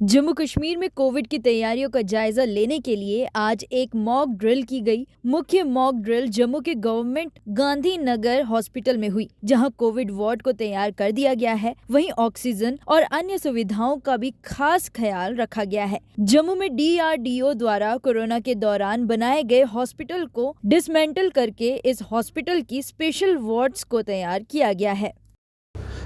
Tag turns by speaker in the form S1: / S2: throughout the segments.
S1: जम्मू कश्मीर में कोविड की तैयारियों का जायजा लेने के लिए आज एक मॉक ड्रिल की गई। मुख्य मॉक ड्रिल जम्मू के गवर्नमेंट गांधीनगर हॉस्पिटल में हुई, जहां कोविड वार्ड को तैयार कर दिया गया है। वहीं ऑक्सीजन और अन्य सुविधाओं का भी खास ख्याल रखा गया है। जम्मू में DRDO द्वारा कोरोना के दौरान बनाए गए हॉस्पिटल को डिसमेंटल करके इस हॉस्पिटल की स्पेशल वार्ड्स को तैयार किया गया है।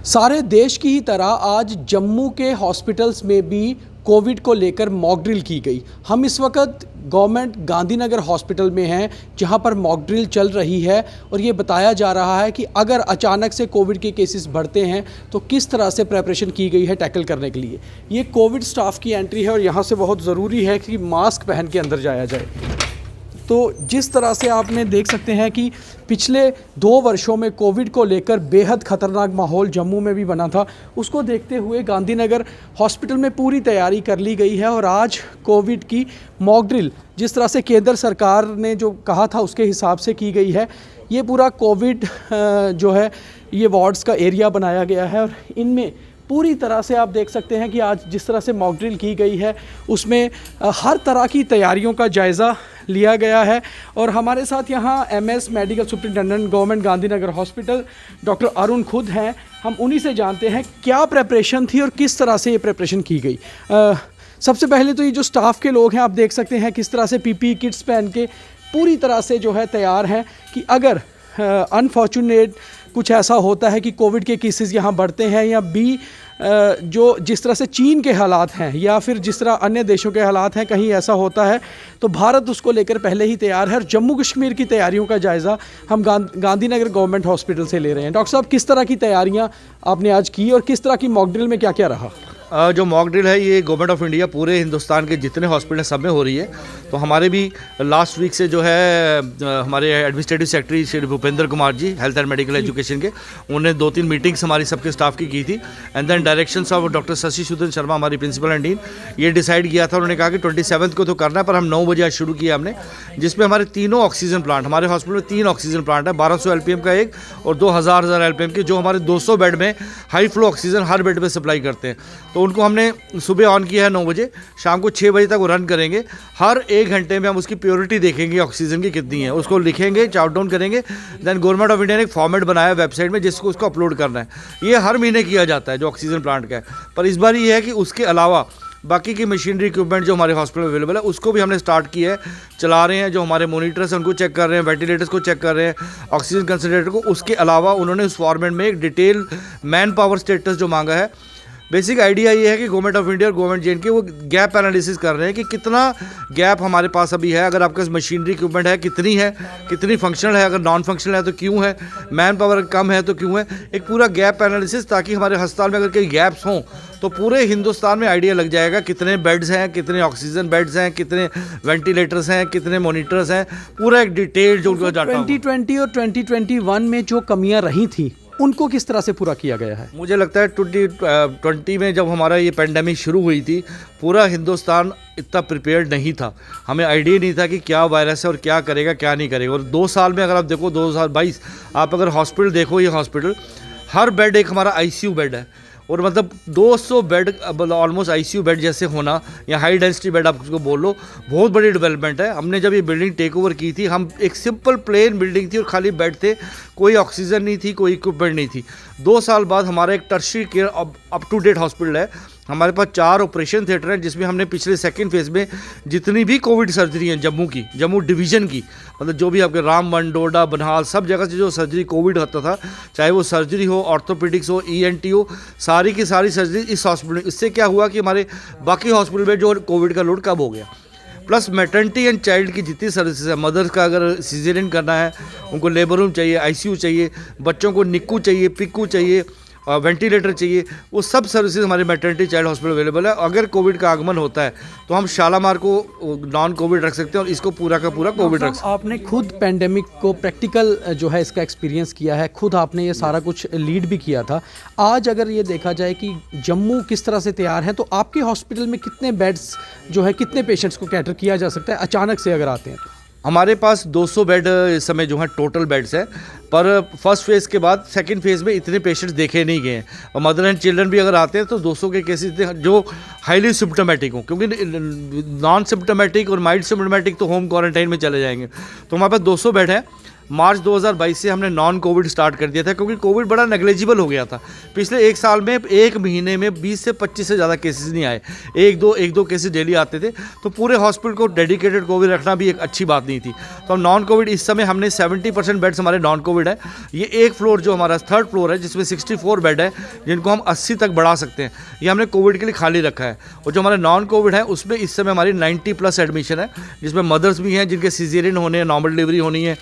S2: सारे देश की ही तरह आज जम्मू के हॉस्पिटल्स में भी कोविड को लेकर मॉक ड्रिल की गई। हम इस वक्त गवर्नमेंट गांधीनगर हॉस्पिटल में हैं, जहां पर मॉक ड्रिल चल रही है और ये बताया जा रहा है कि अगर अचानक से कोविड के केसेस बढ़ते हैं तो किस तरह से प्रिपरेशन की गई है टैकल करने के लिए। ये कोविड स्टाफ की एंट्री है और यहाँ से बहुत ज़रूरी है कि मास्क पहन के अंदर जाया जाए। तो जिस तरह से आपने देख सकते हैं कि पिछले 2 वर्षों में कोविड को लेकर बेहद ख़तरनाक माहौल जम्मू में भी बना था, उसको देखते हुए गांधीनगर हॉस्पिटल में पूरी तैयारी कर ली गई है। और आज कोविड की मॉक ड्रिल जिस तरह से केंद्र सरकार ने जो कहा था उसके हिसाब से की गई है। ये पूरा कोविड जो है ये वार्ड्स का एरिया बनाया गया है और इनमें पूरी तरह से आप देख सकते हैं कि आज जिस तरह से मॉक ड्रिल की गई है उसमें हर तरह की तैयारियों का जायज़ा लिया गया है। और हमारे साथ यहाँ MS medical superintendent government Gandhinagar hospital doctor Arun खुद हैं। हम उन्हीं से जानते हैं क्या प्रेपरेशन थी और किस तरह से ये प्रेपरेशन की गई। सबसे पहले तो ये जो स्टाफ के लोग हैं आप देख सकते हैं किस तरह से PPE किट्स पहन के पूरी तरह से जो है तैयार हैं कि अगर अनफॉर्चुनेट कुछ ऐसा होता है कि कोविड के केसेस यहाँ बढ़ते हैं या जो जिस तरह से चीन के हालात हैं या फिर जिस तरह अन्य देशों के हालात हैं, कहीं ऐसा होता है तो भारत उसको लेकर पहले ही तैयार है। और जम्मू कश्मीर की तैयारियों का जायज़ा हम गांधीनगर गवर्नमेंट हॉस्पिटल से ले रहे हैं। डॉक्टर साहब, किस तरह की तैयारियाँ आपने आज की और किस तरह की मॉक ड्रिल में क्या क्या रहा?
S3: जो मॉक ड्रिल है ये गवर्नमेंट ऑफ इंडिया पूरे हिंदुस्तान के जितने हॉस्पिटल सब में हो रही है। तो हमारे भी लास्ट वीक से जो है हमारे administrative secretary Shri Bhupendra Kumar ji health and medical education के, उन्होंने 2-3 मीटिंग्स हमारी सबके स्टाफ की थी। And then directions of doctor Shashi Sudan Sharma हमारी प्रिंसिपल एंड डीन, ये डिसाइड किया था। उन्होंने कहा कि 27 को तो करना है, पर हम 9 बजे आज शुरू किया हमने, जिसमें हमारे तीनों ऑक्सीजन प्लांट, हमारे हॉस्पिटल में 3 ऑक्सीजन प्लांट है, 1200 LPM का एक और 2000 LPM के, जो हमारे 200 बेड में हाई फ्लो ऑक्सीजन हर बेड में सप्लाई करते हैं। तो उनको हमने सुबह ऑन किया है 9 बजे, शाम को 6 बजे तक वो रन करेंगे। हर 1 घंटे में हम उसकी प्योरिटी देखेंगे ऑक्सीजन की कितनी है, उसको लिखेंगे, चार्ट डाउन करेंगे। देन गवर्नमेंट ऑफ इंडिया ने एक फॉर्मेट बनाया है वेबसाइट में जिसको उसको अपलोड करना है। ये हर महीने किया जाता है जो ऑक्सीजन प्लांट का है। पर इस बार ये है कि उसके अलावा बाकी की मशीनरी इक्विपमेंट जो हमारे हॉस्पिटल में अवेलेबल है उसको भी हमने स्टार्ट किया है, चला रहे हैं। जो हमारे मोनीटर्स हैं उनको चेक कर रहे हैं, वेंटिलेटर्स को चेक कर रहे हैं, ऑक्सीजन कंसनट्रेटर को। उसके अलावा उन्होंने उस फॉर्मेट में एक डिटेल मैन पावर स्टेटस जो मांगा है। बेसिक आइडिया ये है कि गवर्नमेंट ऑफ इंडिया और गवर्नमेंट JNK वो गैप एनालिसिस कर रहे हैं कि कितना गैप हमारे पास अभी है, अगर आपके पास मशीनरी इक्विपमेंट है कितनी है, कितनी फंक्शनल है, अगर नॉन फंक्शनल है तो क्यों है, मैन पावर कम है तो क्यों है। एक पूरा गैप एनालिसिस, ताकि हमारे अस्पताल में अगर कई गैप्स हों तो पूरे हिंदुस्तान में आइडिया लग जाएगा कितने बेड्स हैं, कितने ऑक्सीजन बेड्स हैं, कितने वेंटिलेटर्स हैं, कितने मोनीटर्स हैं, पूरा एक डिटेल जो
S2: 2020 और 2021 में जो कमियाँ रही थी उनको किस तरह से पूरा किया गया है?
S3: मुझे लगता है 2020 में जब हमारा ये पेंडेमिक शुरू हुई थी, पूरा हिंदुस्तान इतना प्रिपेयर्ड नहीं था। हमें आइडिया नहीं था कि क्या वायरस है और क्या करेगा क्या नहीं करेगा। और 2 साल में अगर आप देखो 2022, आप अगर हॉस्पिटल देखो, ये हॉस्पिटल हर बेड एक हमारा ICU बेड है। और मतलब 200 बेड ऑलमोस्ट ICU बेड जैसे होना या हाई डेंसिटी बेड आप उसको बोल लो, बहुत बड़ी डेवलपमेंट है। हमने जब ये बिल्डिंग टेक ओवर की थी, हम एक सिंपल प्लेन बिल्डिंग थी और खाली बेड थे, कोई ऑक्सीजन नहीं थी, कोई इक्विपमेंट नहीं थी। 2 साल बाद हमारा एक tertiary care up to date hospital है। हमारे पास 4 ऑपरेशन थिएटर हैं, जिसमें हमने पिछले 2nd फेज़ में जितनी भी कोविड सर्जरी हैं जम्मू डिवीज़न की, मतलब जो भी आपके रामबन, डोडा, बनहाल, सब जगह से जो सर्जरी कोविड होता था, चाहे वो सर्जरी हो, ऑर्थोपेडिक्स हो, ENT हो, सारी की सारी सर्जरी इस हॉस्पिटल में। इससे क्या हुआ कि हमारे बाकी हॉस्पिटल में जो कोविड का लोड कम हो गया। प्लस मैटर्निटी एंड चाइल्ड की जितनी सर्विसेज है, मदर्स का अगर सीजरियन करना है उनको लेबर रूम चाहिए, ICU चाहिए, बच्चों को निक्कू चाहिए, पिक्कू चाहिए, वेंटिलेटर चाहिए, वो सब सर्विसेज हमारे मैटर्निटी चाइल्ड हॉस्पिटल अवेलेबल है। अगर कोविड का आगमन होता है तो हम शालामार को नॉन कोविड रख सकते हैं और इसको पूरा का पूरा कोविड रख सकते हैं।
S2: आपने खुद पेंडेमिक को प्रैक्टिकल जो है इसका एक्सपीरियंस किया है, खुद आपने ये सारा कुछ लीड भी किया था। आज अगर ये देखा जाए कि जम्मू किस तरह से तैयार है, तो आपके हॉस्पिटल में कितने बेड्स जो है, कितने पेशेंट्स को कैटर किया जा सकता है अचानक से अगर आते हैं तो?
S3: हमारे पास 200 बेड इस समय जो है टोटल बेड्स है, पर फर्स्ट फेज़ के बाद सेकंड फेज़ में इतने पेशेंट्स देखे नहीं गए हैं। और मदर एंड चिल्ड्रन भी अगर आते हैं तो 200 के केसेस जो हाईली सिम्टोमेटिक हों, क्योंकि नॉन सिम्टोमेटिक और माइल्ड सिम्टोमेटिक तो होम क्वारंटाइन में चले जाएंगे। तो हमारे पास 200 बेड है। मार्च 2022 से हमने नॉन कोविड स्टार्ट कर दिया था, क्योंकि कोविड बड़ा नेग्लिजिबल हो गया था। पिछले एक साल में एक महीने में 20 से 25 से ज़्यादा केसेस नहीं आए, एक दो केसेस डेली आते थे। तो पूरे हॉस्पिटल को डेडिकेटेड कोविड रखना भी एक अच्छी बात नहीं थी। तो हम नॉन कोविड इस समय हमने 70% बेड्स हमारे नॉन कोविड है। ये एक फ्लोर जो हमारा 3rd फ्लोर है, जिसमें 64 बेड है, जिनको हम 80 तक बढ़ा सकते हैं, ये हमने कोविड के लिए खाली रखा है। और जो हमारे नॉन कोविड है उसमें इस समय हमारी 90+ एडमिशन है, जिसमें मदर्स भी हैं जिनके सीजेरियन होने हैं, नॉर्मल डिलीवरी होनी है,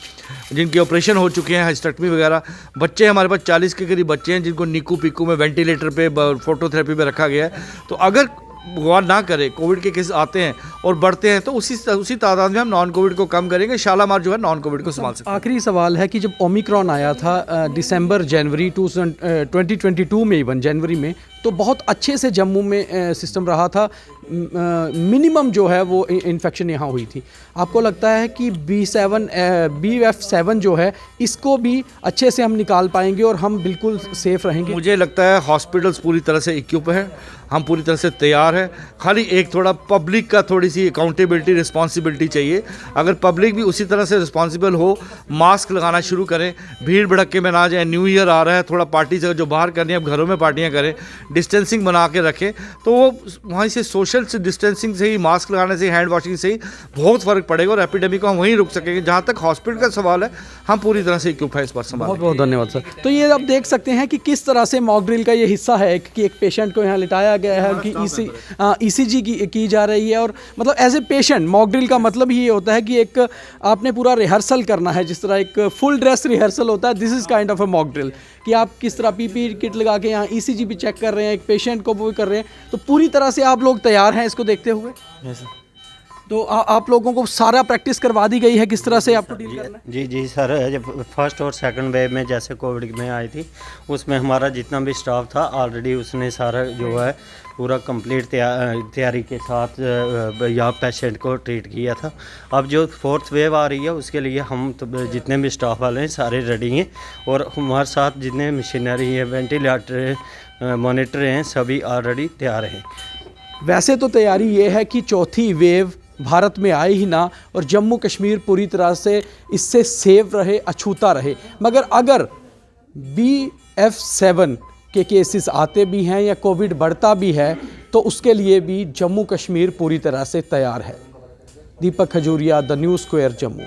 S3: जिनके ऑपरेशन हो चुके हैं, हिस्टेक्टमी वगैरह। बच्चे हमारे पास 40 के करीब बच्चे हैं जिनको निकू पिकू में वेंटिलेटर पे, फोटोथेरेपी पे रखा गया है। तो अगर भगवान ना करे कोविड के केस आते हैं और बढ़ते हैं तो उसी तादाद में हम नॉन कोविड को कम करेंगे, शालामार जो है नॉन कोविड को संभाल सकते हैं।
S2: आखिरी सवाल है कि जब ओमिक्रॉन आया था दिसंबर जनवरी 2022 में, इवन जनवरी में, तो बहुत अच्छे से जम्मू में सिस्टम रहा था। मिनिमम जो है वो इन्फेक्शन यहाँ हुई थी। आपको लगता है कि BF7 जो है इसको भी अच्छे से हम निकाल पाएंगे और हम बिल्कुल सेफ रहेंगे?
S3: मुझे लगता है हॉस्पिटल्स पूरी तरह से इक्विप है, हम पूरी तरह से तैयार हैं। खाली एक थोड़ा पब्लिक का थोड़ी सी अकाउंटेबिलिटी, रिस्पॉन्सिबिलिटी चाहिए। अगर पब्लिक भी उसी तरह से रिस्पॉन्सिबल हो, मास्क लगाना शुरू करें, भीड़ भड़क्के में ना जाए। न्यू ईयर आ रहा है, थोड़ा पार्टी से जो बाहर करनी है अब घरों में पार्टियां करें, डिस्टेंसिंग बना के रखें, तो वो वहीं से सोशल डिस्टेंसिंग से ही, मास्क लगाने से, हैंड वॉशिंग से ही बहुत फ़र्क पड़ेगा और एपिडेमिक को हम वहीं रुक सकेंगे। जहाँ तक हॉस्पिटल का सवाल है, हम पूरी तरह से इक्विप है इस बार संभाल।
S2: बहुत बहुत धन्यवाद सर। तो ये आप देख सकते हैं कि किस तरह से मॉक ड्रिल का ये हिस्सा है कि एक पेशेंट को यहाँ लिटाया गया है, उनकी ECG की जा रही है। और मतलब as a patient mock drill का मतलब ही ये होता है कि एक आपने पूरा रिहर्सल करना है, जिस तरह एक फुल ड्रेस रिहर्सल होता है, this is kind of a mock drill, कि आप किस तरह PPE किट लगा के यहाँ ECG भी चेक कर रहे हैं, एक पेशेंट को वो कर रहे हैं। तो पूरी तरह से आप लोग तैयार हैं इसको देखते हुए? तो आप लोगों को सारा प्रैक्टिस करवा दी गई है किस तरह से आपको डील करना है?
S4: जी सर, जब फर्स्ट और सेकंड वेव में जैसे कोविड में आई थी, उसमें हमारा जितना भी स्टाफ था ऑलरेडी उसने सारा जो है पूरा कंप्लीट तैयारी के साथ यहाँ पेशेंट को ट्रीट किया था। अब जो 4th वेव आ रही है उसके लिए हम तो जितने भी स्टाफ वाले हैं सारे रेडी हैं, और हमारे साथ जितने मशीनरी है, वेंटिलेटर है, मॉनिटर हैं, सभी ऑलरेडी तैयार हैं।
S2: वैसे तो तैयारी ये है कि चौथी वेव भारत में आए ही ना और जम्मू कश्मीर पूरी तरह से इससे सेफ रहे, अछूता रहे। मगर अगर BF7 के केसेस आते भी हैं या कोविड बढ़ता भी है तो उसके लिए भी जम्मू कश्मीर पूरी तरह से तैयार है। Deepak Khajuria, the news square, Jammu.